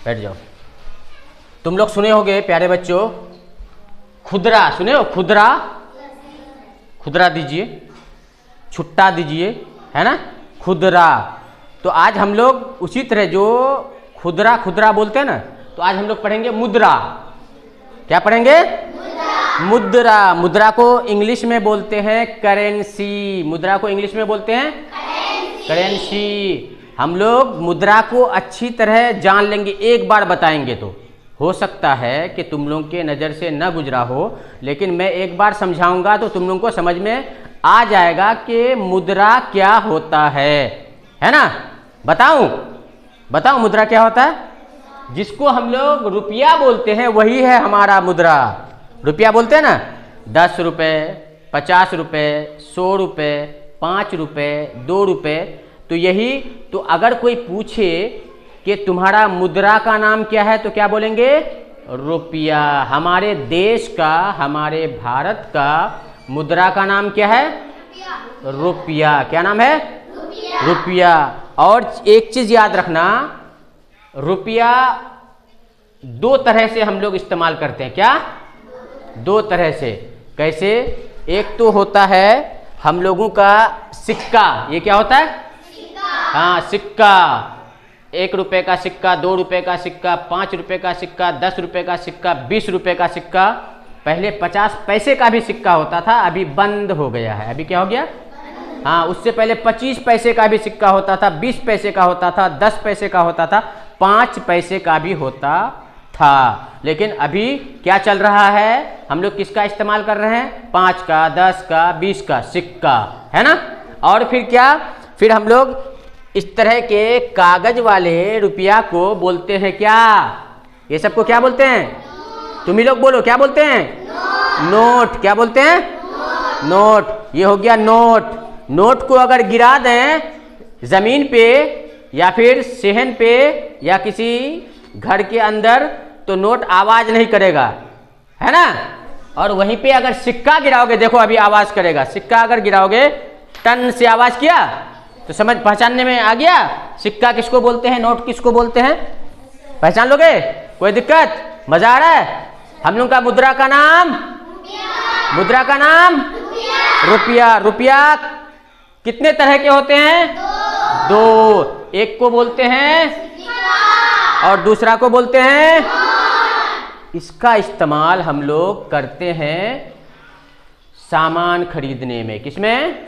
बैठ जाओ। तुम लोग सुने होगे प्यारे बच्चों, खुदरा सुने हो? खुदरा, खुदरा दीजिए, छुट्टा दीजिए, है ना, खुदरा। तो आज हम लोग उसी तरह जो खुदरा खुदरा बोलते हैं ना, तो आज हम लोग पढ़ेंगे मुद्रा। क्या पढ़ेंगे? मुद्रा। मुद्रा को इंग्लिश में बोलते हैं करेंसी। मुद्रा को इंग्लिश में बोलते हैं करेंसी। हम लोग मुद्रा को अच्छी तरह जान लेंगे, एक बार बताएंगे तो हो सकता है कि तुम लोगों के नज़र से न गुजरा हो, लेकिन मैं एक बार समझाऊंगा तो तुम लोगों को समझ में आ जाएगा कि मुद्रा क्या होता है ना। बताऊं? बताऊं मुद्रा क्या होता है? जिसको हम लोग रुपया बोलते हैं वही है हमारा मुद्रा। रुपया बोलते हैं ना, 10 रुपये, 50 रुपये, 100 रुपये, 5 रुपये, 2 रुपये। तो यही, तो अगर कोई पूछे कि तुम्हारा मुद्रा का नाम क्या है तो क्या बोलेंगे? रुपया। हमारे देश का, हमारे भारत का मुद्रा का नाम क्या है? रुपया। क्या नाम है? रुपया। और एक चीज याद रखना, रुपया 2 तरह से हम लोग इस्तेमाल करते हैं। क्या? 2 तरह से। कैसे? एक तो होता है हम लोगों का सिक्का। ये क्या होता है? हाँ, सिक्का। 1 रुपये का सिक्का, 2 रुपये का सिक्का, 5 रुपये का सिक्का, 10 रुपये का सिक्का, 20 रुपये का सिक्का। पहले 50 पैसे का भी सिक्का होता था, अभी बंद हो गया है। अभी क्या हो गया? हाँ, उससे पहले 25 पैसे का भी सिक्का होता था, 20 पैसे का होता था, 10 पैसे का होता था, 5 पैसे का भी होता था। लेकिन अभी क्या चल रहा है? हम लोग किसका इस्तेमाल कर रहे हैं? 5 का, 10 का, 20 का सिक्का, है ना। और फिर क्या? फिर हम लोग इस तरह के कागज वाले रुपया को बोलते हैं क्या? ये सबको क्या बोलते हैं? तुम ही लोग बोलो, क्या बोलते हैं? नोट। क्या बोलते हैं? नोट। ये हो गया नोट। नोट को अगर गिरा दें जमीन पे या फिर सेहन पे या किसी घर के अंदर तो नोट आवाज नहीं करेगा, है ना। और वहीं पे अगर सिक्का गिराओगे, देखो अभी आवाज करेगा। सिक्का अगर गिराओगे, टन से आवाज किया तो समझ पहचानने में आ गया सिक्का किसको बोलते हैं, नोट किसको बोलते हैं। पहचान लोगे? कोई दिक्कत? मजा आ रहा है? हम लोग का मुद्रा का नाम, मुद्रा का नाम रुपया। रुपया कितने तरह के होते हैं? 2। एक को बोलते हैं और दूसरा को बोलते हैं। इसका इस्तेमाल हम लोग करते हैं सामान खरीदने में। किसमें?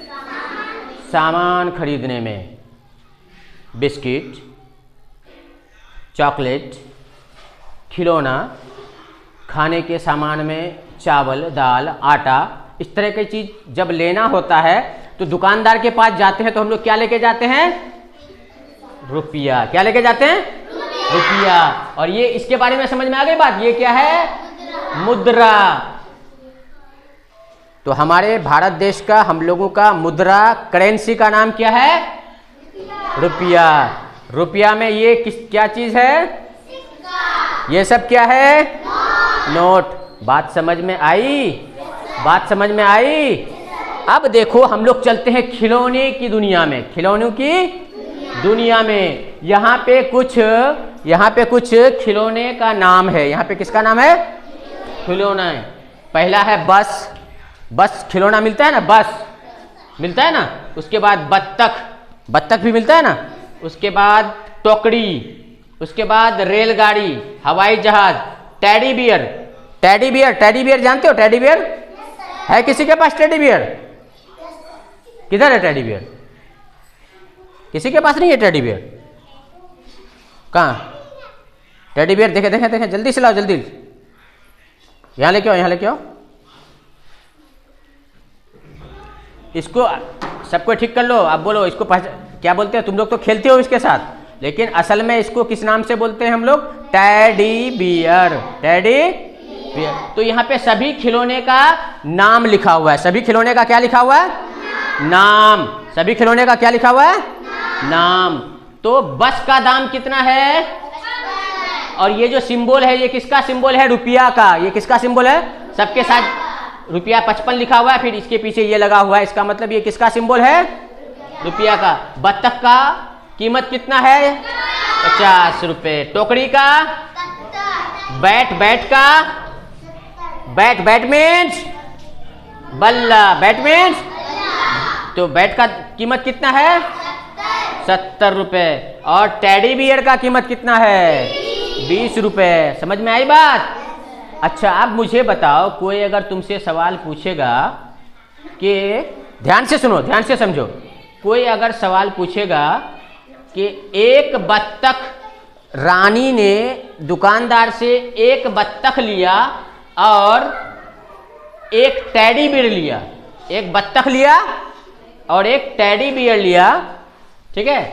सामान खरीदने में। बिस्किट, चॉकलेट, खिलौना, खाने के सामान में चावल, दाल, आटा, इस तरह की चीज जब लेना होता है तो दुकानदार के पास जाते हैं तो हम लोग क्या लेके जाते हैं? रुपया। क्या लेके जाते हैं? रुपया। और ये इसके बारे में समझ में आ गई बात? ये क्या है? मुद्रा। तो हमारे भारत देश का, हम लोगों का मुद्रा करेंसी का नाम क्या है? रुपया। रुपया में ये क्या चीज है? ये सब क्या है? नोट। बात समझ में आई? बात समझ में आई? अब देखो हम लोग चलते हैं खिलौने की दुनिया में। खिलौनों की दुनिया में यहाँ पे कुछ खिलौने का नाम है। यहाँ पे किसका नाम है? खिलौना है। पहला है बस। बस खिलौना मिलता है ना, बस मिलता है ना। उसके बाद बत्तख, बत्तख भी मिलता है ना। उसके बाद टोकरी, उसके बाद रेलगाड़ी, हवाई जहाज, teddy bear. Teddy bear, teddy bear जानते हो? टेडी बियर है किसी के पास? टेडी बियर किधर है? टेडी बियर किसी के पास नहीं है। टेडी बियर कहाँ? टेडी बियर देखे देखे देखे, जल्दी से लाओ, जल्दी यहाँ लेके आओ, यहाँ लेके आओ। इसको सबको ठीक कर लो। अब बोलो इसको क्या बोलते हैं? तुम लोग तो खेलते हो इसके साथ, लेकिन असल में इसको किस नाम से बोलते हैं हम लोग? Teddy bear. Teddy bear. तो यहाँ पे सभी खिलौने का नाम लिखा हुआ है। सभी खिलौने का क्या लिखा हुआ है? नाम। सभी खिलौने का क्या लिखा हुआ है? नाम। तो बस का दाम कितना है? और ये जो सिंबल है, ये किसका सिंबल है? रुपया का। ये किसका सिंबल है? सबके साथ रुपया 55 लिखा हुआ है, फिर इसके पीछे ये लगा हुआ है। इसका मतलब ये किसका सिंबल है? रुपया का। बत्तख का कीमत कितना है? 50 रुपए। टोकरी का बैट, बैट का बैट, बैट मीन्स बल्ला, बैट मीन्स, तो बैट का कीमत कितना है? 70 रुपए। और टेडी बियर का कीमत कितना है? 20 रुपए। समझ में आई बात? अच्छा, अब मुझे बताओ, कोई अगर तुमसे सवाल पूछेगा कि, ध्यान से सुनो, ध्यान से समझो, कोई अगर सवाल पूछेगा कि एक बत्तख, रानी ने दुकानदार से एक बत्तख लिया और एक टेडी बियर लिया, एक बत्तख लिया और एक टेडी बियर लिया, ठीक है?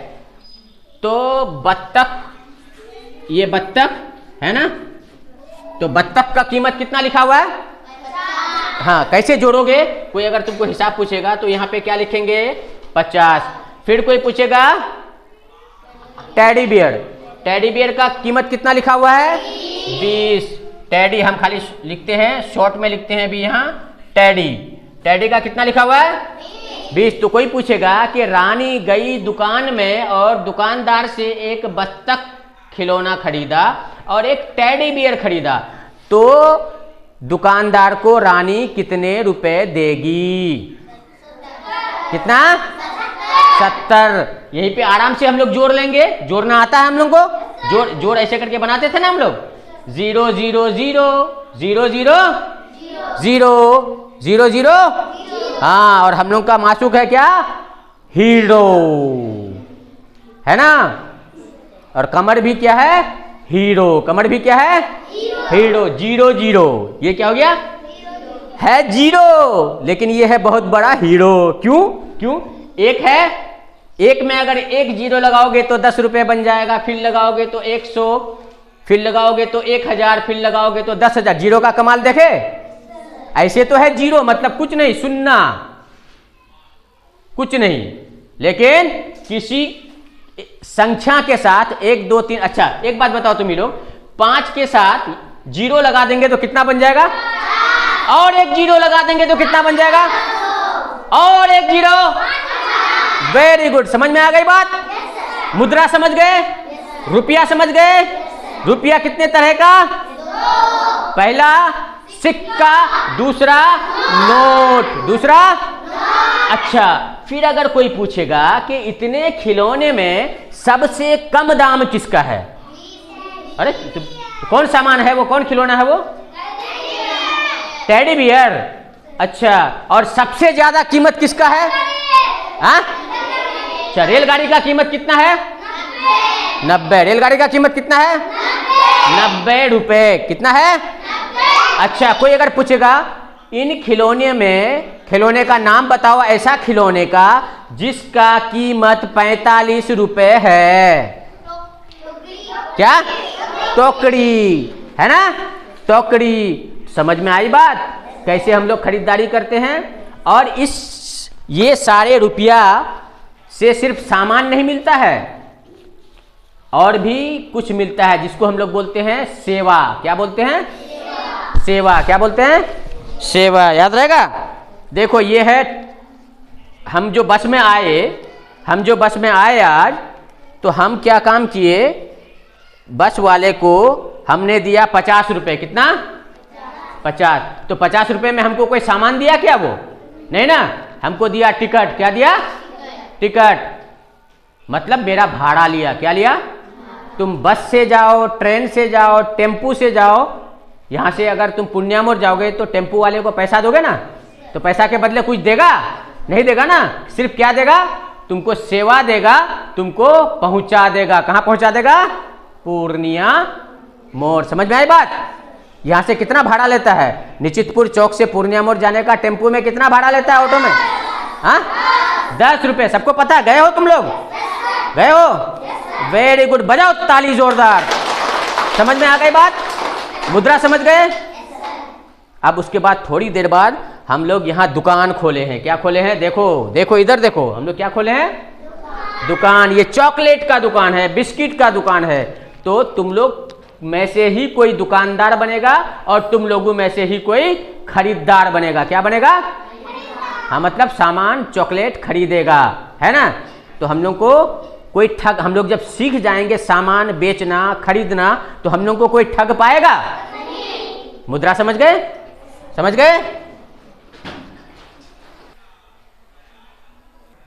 तो बत्तख, ये बत्तख है ना, तो बत्तख का कीमत कितना लिखा हुआ है? हाँ, कैसे जोड़ोगे? कोई अगर तुमको हिसाब पूछेगा तो यहाँ पे क्या लिखेंगे? 50। फिर कोई पूछेगा टेडी बियर, टेडी बियर का कीमत कितना लिखा हुआ है? 20। टेडी हम खाली लिखते हैं, शॉर्ट में लिखते हैं भी यहाँ टेडी, टेडी का कितना लिखा हुआ है? 20। तो कोई पूछेगा कि रानी गई दुकान में और दुकानदार से एक बत्तख खिलौना खरीदा और एक टेडी बियर खरीदा, तो दुकानदार को रानी कितने रुपए देगी? कितना? 70। यहीं पे आराम से हम लोग जोड़ लेंगे। जोड़ना आता है हम लोग को? जोड़ ऐसे करके बनाते थे ना हम लोग, 0 0 0 0 0 0 0 0। हाँ, और हम लोग का माशूक है क्या? हीरो, है ना? और कमर भी क्या है? हीरो। कमर भी क्या है? हीरो। 0 0, ये क्या हो गया? है 0, लेकिन ये है बहुत बड़ा हीरो। क्यों? क्यों? एक है, एक में अगर एक 0 लगाओगे तो 10 रुपए बन जाएगा, फिर लगाओगे तो 100, फिर लगाओगे तो 1000, फिर लगाओगे तो 10,000। 0 का कमाल देखे? ऐसे तो है 0 मतलब कुछ नहीं, सुन्ना, कुछ नहीं, लेकिन किसी संख्या के साथ 1 2 3। अच्छा, एक बात बताओ तुम ही लोग, 5 के साथ 0 लगा देंगे तो कितना बन जाएगा? और एक 0 लगा देंगे तो कितना बन जाएगा? और एक 0। वेरी गुड, समझ में आ गई बात? मुद्रा समझ गए? रुपया समझ गए? रुपया कितने तरह का? पहला सिक्का, दूसरा नोट, दूसरा। अच्छा, फिर अगर कोई पूछेगा कि इतने खिलौने में सबसे कम दाम किसका है? अरे तो कौन सामान है वो? कौन खिलौना है वो? Teddy bear. अच्छा, और सबसे ज्यादा कीमत किसका है? हाँ? अच्छा, रेलगाड़ी का कीमत कितना है? 90। रेलगाड़ी का कीमत कितना है? 90 रुपए। कितना है? अच्छा, कोई अगर पूछेगा इन खिलौने में, खिलौने का नाम बताओ ऐसा खिलौने का जिसका कीमत 45 रुपए है। क्या? टोकरी, है ना? टोकरी। समझ में आई बात? कैसे हम लोग खरीदारी करते हैं? और ये सारे रुपया से सिर्फ सामान नहीं मिलता है, और भी कुछ मिलता है जिसको हम लोग बोलते हैं सेवा। क्या बोलते हैं? सेवा। क्या बोलते हैं? सेवा। याद रहेगा? देखो, ये है, हम जो बस में आए आज, तो हम क्या काम किए? बस वाले को हमने दिया 50 रुपए। कितना? 50। तो 50 रुपए में हमको कोई सामान दिया क्या? वो नहीं ना, हमको दिया टिकट। क्या दिया? टिकट। मतलब मेरा भाड़ा लिया। क्या लिया? तुम बस से जाओ, ट्रेन से जाओ, टेम्पू से जाओ, यहाँ से अगर तुम पूर्णिया मोड़ जाओगे तो टेम्पू वाले को पैसा दोगे ना, तो पैसा के बदले कुछ देगा? नहीं देगा ना। सिर्फ क्या देगा? तुमको सेवा देगा, तुमको पहुंचा देगा। कहाँ पहुंचा देगा? पूर्णिया मोड़। समझ में आई बात? यहाँ से कितना भाड़ा लेता है? निश्चितपुर चौक से पूर्णिया मोड़ जाने का टेम्पू में कितना भाड़ा लेता है ऑटो में? हाँ, 10 रुपए। सबको पता? गए हो तुम लोग? गए हो? वेरी गुड, बजाओ ताली जोरदार। समझ में आ गई बात? मुद्रा समझ गए? अब उसके बाद थोड़ी देर बाद हम लोग यहाँ दुकान खोले हैं। क्या खोले हैं? देखो देखो, इधर देखो, हम लोग क्या खोले हैं? दुकान। ये चॉकलेट का दुकान है, बिस्किट का दुकान है। तो तुम लोग में से ही कोई दुकानदार बनेगा और तुम लोगों में से ही कोई खरीदार बनेगा। क्या बनेगा? हाँ, मतलब सामान, चॉकलेट खरीदेगा, है ना? तो हम लोग को कोई ठग, हम लोग जब सीख जाएंगे सामान बेचना खरीदना तो हम लोग को कोई ठग पाएगा नहीं। मुद्रा समझ गए? समझ गए?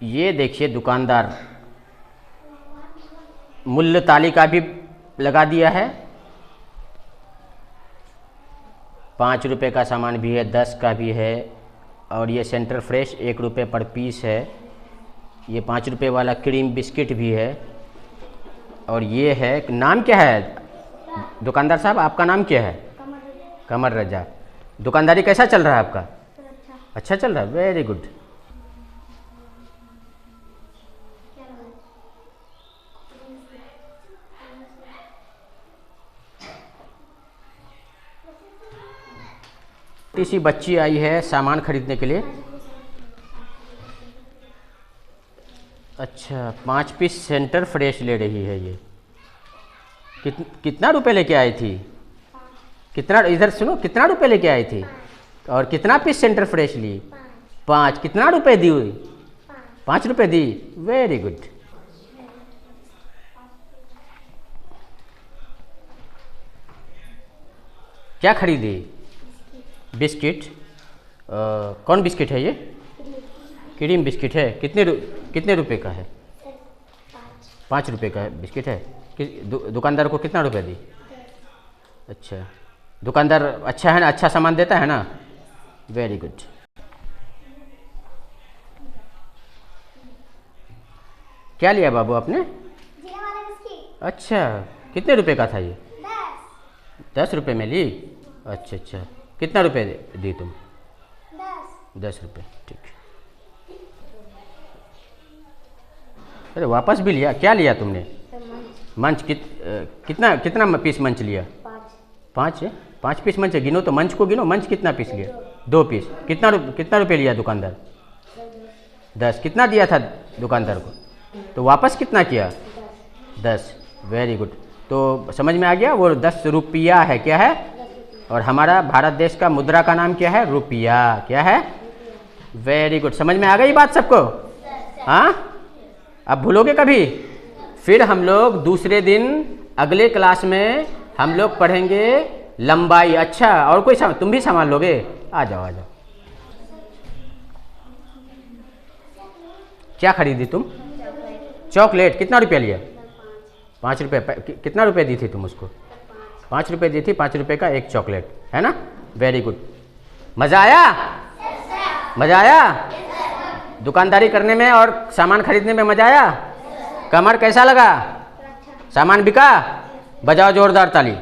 ये देखिए दुकानदार मूल्य तालिका भी लगा दिया है। 5 रुपये का सामान भी है, 10 का भी है, और ये सेंटर फ्रेश 1 रुपये पर पीस है। ये 5 रुपये वाला क्रीम बिस्किट भी है। और ये है, नाम क्या है दुकानदार साहब, आपका नाम क्या है? कमर रजा। दुकानदारी कैसा चल रहा है आपका? अच्छा चल रहा है, वेरी गुड। छोटी सी बच्ची आई है सामान खरीदने के लिए। अच्छा, 5 पीस सेंटर फ्रेश ले रही है ये। कितना रुपए लेके आई थी? कितना, इधर सुनो, कितना रुपए लेके आई थी और कितना पीस सेंटर फ्रेश ली? 5। कितना रुपए दी हुई? 5 रुपये दी, वेरी गुड। क्या खरीदी? बिस्किट। कौन बिस्किट है ये? क्रीम बिस्किट है। कितने रुपए का है? 5 रुपये का बिस्किट है। दुकानदार को कितना रुपए दी? अच्छा, दुकानदार अच्छा है ना, अच्छा सामान देता है ना, वेरी गुड। क्या लिया बाबू आपने? जीरा वाला बिस्किट। अच्छा, कितने रुपए का था ये? 10 रुपये में ली। अच्छा अच्छा, कितना रुपए दी तुम? 10 रुपये, ठीक। अरे वापस भी लिया? क्या लिया तुमने? मंच। कितना पीस मंच लिया? 5 है। 5 पीस मंच है, गिनो तो, मंच को गिनो। मंच कितना पीस लिया? 2 पीस। कितना रुपये लिया दुकानदार? 10। कितना दिया था दुकानदार को? तो वापस कितना किया? 10, वेरी गुड। तो समझ में आ गया, वो 10 रुपया है। क्या है? और हमारा भारत देश का मुद्रा का नाम क्या है? रुपया। क्या है? Very good. समझ में आ गई बात सबको? हाँ, अब भूलोगे कभी? फिर हम लोग दूसरे दिन अगले क्लास में हम लोग पढ़ेंगे लंबाई। अच्छा, और कोई तुम भी संभाल लोगे? आ जाओ आ जाओ। क्या खरीदी तुम? चॉकलेट। कितना रुपया लिया? 5 रुपये। कितना रुपये दी थी तुम उसको? 5 रुपये दी थी। 5 रुपये का एक चॉकलेट है ना, वेरी गुड। मज़ा आया? मज़ा आया? दुकानदारी करने में और सामान खरीदने में मज़ा आया? कमर कैसा लगा? सामान बिका? बजाओ जोरदार ताली।